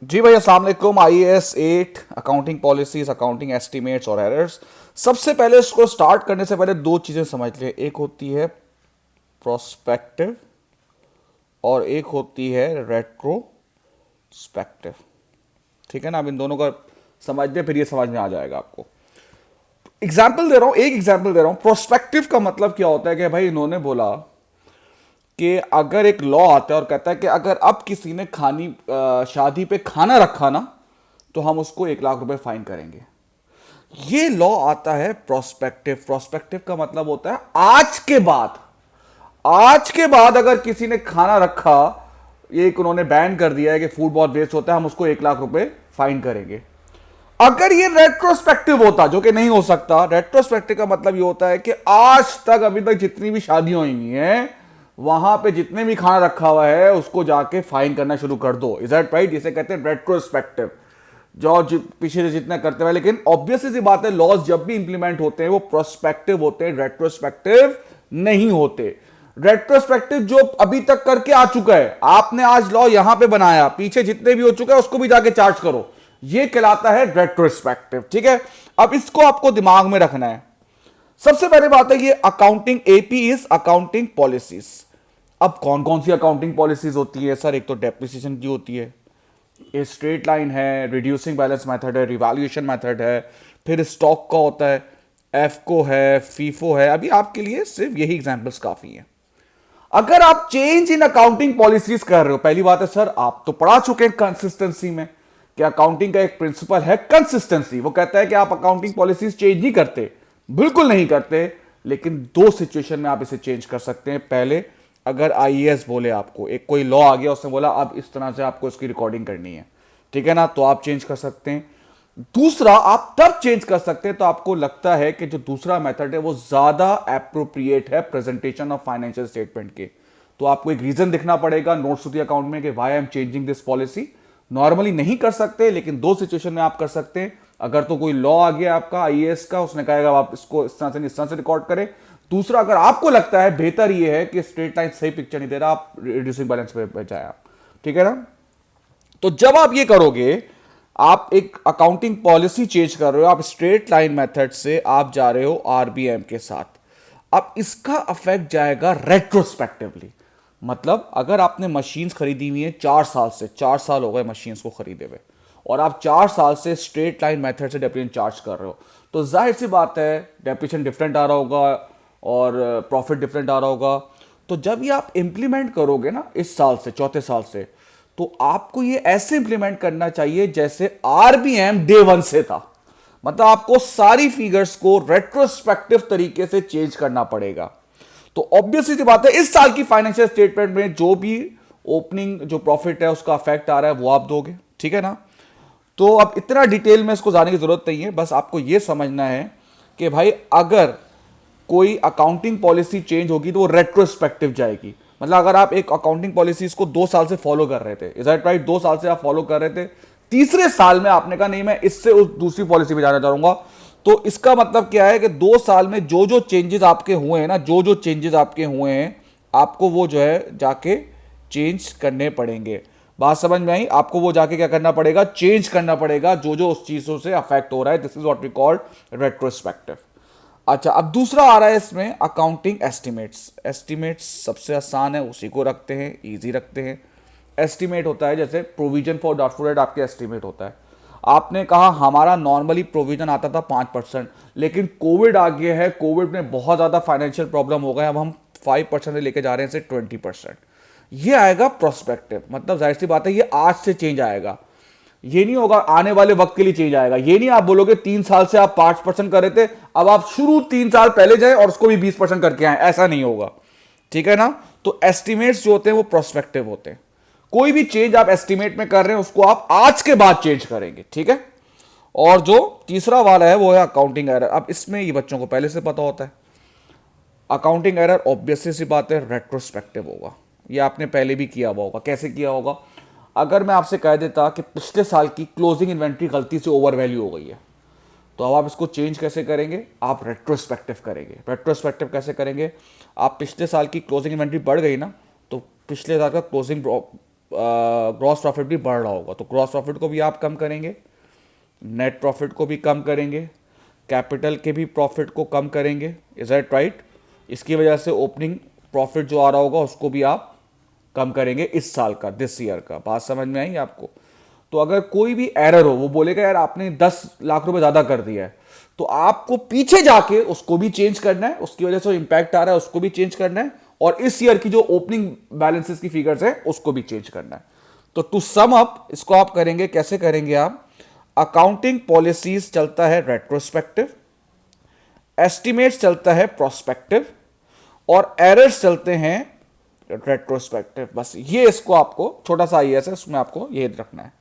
जी भाई, अस्सलाम वालेकुम। IAS 8 accounting policies, accounting estimates और एरर्स। सबसे पहले इसको स्टार्ट करने से पहले दो चीज़ें समझ लें। एक होती है प्रोस्पेक्टिव और एक होती है रेट्रोस्पेक्टिव। ठीक है ना? अब इन दोनों का समझ लें, फिर ये समझ में आ जाएगा आपको। एग्जाम्पल दे रहा हूं, एक एग्जाम्पल दे रहा हूं। प्रोस्पेक्टिव का मतलब क्या होता है कि भाई इन्होंने बोला कि अगर एक लॉ आता है और कहता है कि अगर अब किसी ने शादी पे खाना रखा ना, तो हम उसको 1 लाख रुपए फाइन करेंगे। ये लॉ आता है प्रोस्पेक्टिव। प्रोस्पेक्टिव का मतलब होता है आज के बाद अगर किसी ने खाना रखा, ये एक उन्होंने बैन कर दिया है कि फूड बहुत वेस्ट होता है, हम उसको 1 लाख रुपए फाइन करेंगे। अगर ये रेट्रोस्पेक्टिव होता, जो कि नहीं हो सकता। रेट्रोस्पेक्टिव का मतलब ये होता है कि आज तक, अभी तक जितनी भी शादियां हुई हैं, वहां पे जितने भी खाना रखा हुआ है उसको जाके फाइन करना शुरू कर दो। Is that right? जिसे कहते हैं रेट्रोस्पेक्टिव। जो पीछे से जितना करते हुए, लेकिन ऑब्वियसली सी बात है, लॉज जब भी इंप्लीमेंट होते हैं वो प्रोस्पेक्टिव होते हैं, रेट्रोस्पेक्टिव नहीं होते। रेट्रोस्पेक्टिव जो अभी तक करके आ चुका है, आपने आज लॉ यहां पे बनाया, पीछे जितने भी हो चुका है उसको भी जाके चार्ज करो, ये कहलाता है रेट्रोस्पेक्टिव। ठीक है? अब इसको आपको दिमाग में रखना है। सबसे पहले बात है, ये accounting AP is accounting policies. अब कौन कौन सी अकाउंटिंग पॉलिसीज होती है सर? एक तो डेप्रिसिएशन की होती है, ये स्ट्रेट लाइन है, रिड्यूसिंग बैलेंस मेथड है, रिवैल्यूएशन मेथड है, फिर स्टॉक का होता है, एफको है, फीफो है। अभी आपके लिए सिर्फ यही एग्जांपल्स काफी हैं। अगर आप चेंज इन अकाउंटिंग पॉलिसीज कर रहे हो, पहली बात है सर, आप तो पढ़ा चुके हैं कंसिस्टेंसी में कि अकाउंटिंग का एक प्रिंसिपल है कंसिस्टेंसी। वो कहता है कि आप अकाउंटिंग पॉलिसीज चेंज नहीं करते, बिल्कुल नहीं करते, लेकिन दो सिचुएशन में आप इसे चेंज कर सकते हैं। पहले, अगर IAS बोले आपको, एक कोई लॉ आ गया, उसने बोला अब इस तरह से आपको इसकी रिकॉर्डिंग करनी है, ठीक है ना, तो आप चेंज कर सकते हैं। दूसरा, आप तब चेंज कर सकते हैं तो आपको लगता है कि जो दूसरा मेथड है वो ज्यादा एप्रोप्रिएट है प्रेजेंटेशन ऑफ फाइनेंशियल स्टेटमेंट के। तो आपको एक रीजन दिखना पड़ेगा नोट्स टू द अकाउंट में कि why I am changing this policy. Normally नहीं कर सकते, लेकिन दो सिचुएशन में आप कर सकते हैं। अगर तो कोई लॉ आ गया आपका IAS का, उसने कहेगा आप इसको इस तरह से रिकॉर्ड करें। दूसरा, अगर आपको लगता है बेहतर ये है कि स्ट्रेट लाइन सही पिक्चर नहीं दे रहा, आप रिड्यूसिंग बैलेंस पे जाए आप। ठीक है ना? तो जब आप ये करोगे, आप एक अकाउंटिंग पॉलिसी चेंज कर रहे हो, आप स्ट्रेट लाइन मेथड से आप जा रहे हो RBM के साथ। अब इसका अफेक्ट जाएगा रेट्रोस्पेक्टिवली। मतलब अगर आपने मशीन्स खरीदी हुई है 4 साल से, 4 साल हो गए मशीन्स को खरीदे हुए, और आप 4 साल से स्ट्रेट लाइन मेथड से डेप्रिसिएशन चार्ज कर रहे हो, तो जाहिर सी बात है डेप्रिसिएशन डिफरेंट आ रहा होगा और प्रॉफिट डिफरेंट आ रहा होगा। तो जब ये आप इंप्लीमेंट करोगे ना इस साल से, चौथे साल से, तो आपको ये ऐसे इंप्लीमेंट करना चाहिए जैसे RBM डे 1 से था। मतलब आपको सारी फिगर्स को रेट्रोस्पेक्टिव तरीके से चेंज करना पड़ेगा। तो ऑब्वियसली सी बात है, इस साल की फाइनेंशियल स्टेटमेंट में जो भी ओपनिंग जो प्रॉफिट है उसका अफेक्ट आ रहा है वो आप दोगे। ठीक है ना? तो अब इतना डिटेल में इसको जाने की जरूरत नहीं है, बस आपको यह समझना है कि भाई अगर कोई अकाउंटिंग पॉलिसी चेंज होगी तो वो रेट्रोस्पेक्टिव जाएगी। मतलब अगर आप एक अकाउंटिंग पॉलिसी इसको 2 साल से फॉलो कर रहे थे, इज दैट राइट? 2 साल से आप फॉलो कर रहे थे, तीसरे साल में आपने कहा नहीं, मैं इससे उस दूसरी पॉलिसी पे जाना चाहूंगा। तो इसका मतलब क्या है कि 2 साल में जो जो चेंजेस आपके हुए हैं ना, जो जो चेंजेस आपके हुए हैं, आपको वो जो है जाके चेंज करने पड़ेंगे। बात समझ में आई? आपको वो जाके क्या करना पड़ेगा? चेंज करना पड़ेगा जो जो उस चीजों से अफेक्ट हो रहा है। This is what we call retrospective. अच्छा, अब दूसरा आ रहा है इसमें अकाउंटिंग एस्टिमेट्स। एस्टिमेट्स सबसे आसान है, उसी को रखते हैं, इजी रखते हैं। एस्टिमेट होता है जैसे प्रोविजन फॉर डाउटफुल डेट, आपके एस्टिमेट होता है। आपने कहा हमारा नॉर्मली प्रोविजन आता था 5%, लेकिन कोविड आ गया है, कोविड में बहुत ज़्यादा फाइनेंशियल प्रॉब्लम हो गए, अब हम 5% से लेके जा रहे हैं से 20%। ये आएगा प्रोस्पेक्टिव। मतलब जाहिर सी बात है ये आज से चेंज आएगा, ये नहीं होगा आने वाले वक्त के लिए चेंज आएगा। ये नहीं आप बोलोगे 3 साल से आप 5% कर रहे थे, अब आप शुरू 3 साल पहले जाए और उसको भी 20% करके आए, ऐसा नहीं होगा। ठीक है ना? तो एस्टिमेट्स जो होते हैं वो प्रोस्पेक्टिव होते हैं। कोई भी चेंज आप एस्टिमेट में कर रहे हैं उसको आप आज के बाद चेंज करेंगे। ठीक है? और जो तीसरा वाला है वो है अकाउंटिंग एरर। अब इसमें ये बच्चों को पहले से पता होता है, अकाउंटिंग एरर ऑब्वियसली सी बात है रेट्रोस्पेक्टिव होगा। ये आपने पहले भी किया हुआ होगा। कैसे किया होगा? अगर मैं आपसे कह देता कि पिछले साल की क्लोजिंग इन्वेंट्री गलती से ओवर वैल्यू हो गई है, तो अब आप इसको चेंज कैसे करेंगे? आप रेट्रोस्पेक्टिव करेंगे। रेट्रोस्पेक्टिव कैसे करेंगे? आप पिछले साल की क्लोजिंग इन्वेंट्री बढ़ गई ना, तो पिछले साल का क्लोजिंग ग्रॉस प्रॉफिट भी बढ़ रहा होगा, तो ग्रॉस प्रॉफिट को भी आप कम करेंगे, नेट प्रॉफिट को भी कम करेंगे, कैपिटल के भी प्रॉफिट को कम करेंगे। Is that right? इसकी वजह से ओपनिंग प्रॉफिट जो आ रहा होगा उसको भी आप कम करेंगे इस साल का, दिस ईयर का। बात समझ में आई आपको? तो अगर कोई भी एरर हो, वो बोलेगा यार आपने 10 लाख रुपए ज्यादा कर दिया है, तो आपको पीछे जाके उसको भी चेंज करना है, उसकी वजह से इंपैक्ट आ रहा है उसको भी चेंज करना है, और इस ईयर की जो ओपनिंग बैलेंसेस की फिगर्स है उसको भी चेंज करना है। तो टू सम अप, इसको आप करेंगे कैसे करेंगे आप? अकाउंटिंग पॉलिसीज चलता है रेट्रोस्पेक्टिव, एस्टिमेट्स चलता है प्रोस्पेक्टिव, और एरर्स चलते हैं रेट्रोस्पेक्टिव। बस ये इसको आपको छोटा सा आईएएस है, उसमें आपको ये रखना है।